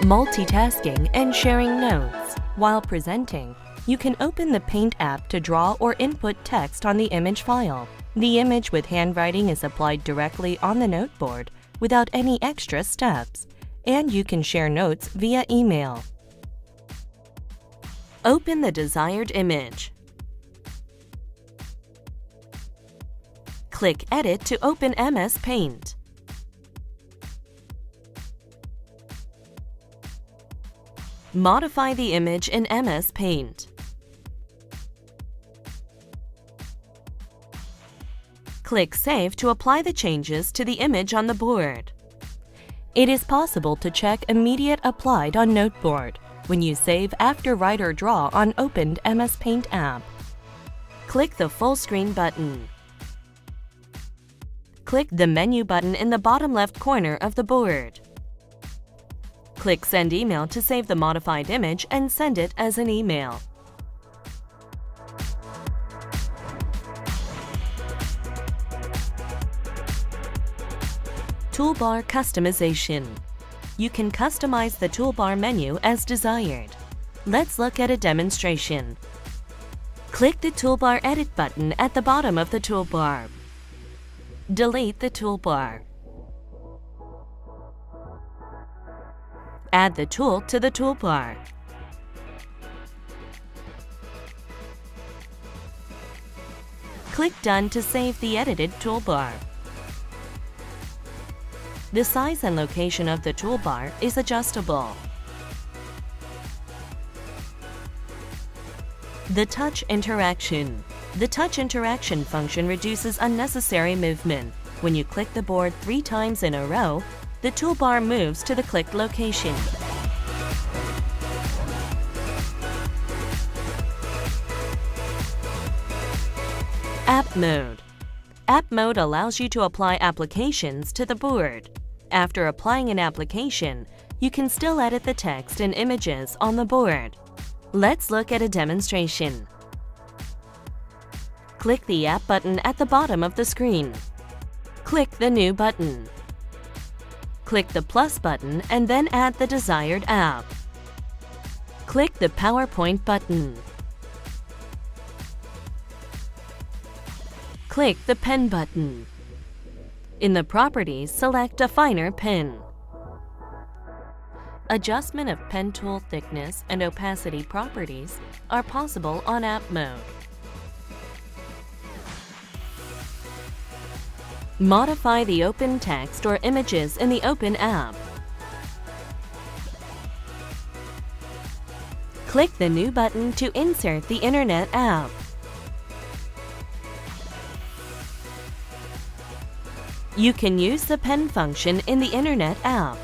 multitasking and sharing notes. While presenting, you can open the Paint app to draw or input text on the image file. The image with handwriting is applied directly on the noteboard without any extra steps, and you can share notes via email. Open the desired image. Click Edit to open MS Paint. Modify the image in MS Paint. Click Save to apply the changes to the image on the board. It is possible to check Immediate Applied on Noteboard when you save after Write or Draw on opened MS Paint app. Click the Full Screen button. Click the Menu button in the bottom left corner of the board. Click Send Email to save the modified image and send it as an email. Toolbar Customization. You can customize the toolbar menu as desired. Let's look at a demonstration. Click the Toolbar Edit button at the bottom of the toolbar. Delete the toolbar. Add the tool to the toolbar. Click Done to save the edited toolbar. The size and location of the toolbar is adjustable. The Touch Interaction. The Touch Interaction function reduces unnecessary movement. When you click the board 3 times in a row, the toolbar moves to the clicked location. App Mode. App Mode allows you to apply applications to the board. After applying an application, you can still edit the text and images on the board. Let's look at a demonstration. Click the App button at the bottom of the screen. Click the New button. Click the Plus button and then add the desired app. Click the PowerPoint button. Click the Pen button. In the Properties, select a finer pen. Adjustment of pen tool thickness and opacity properties are possible on App Mode. Modify the open text or images in the open app. Click the New button to insert the Internet app. You can use the pen function in the Internet app.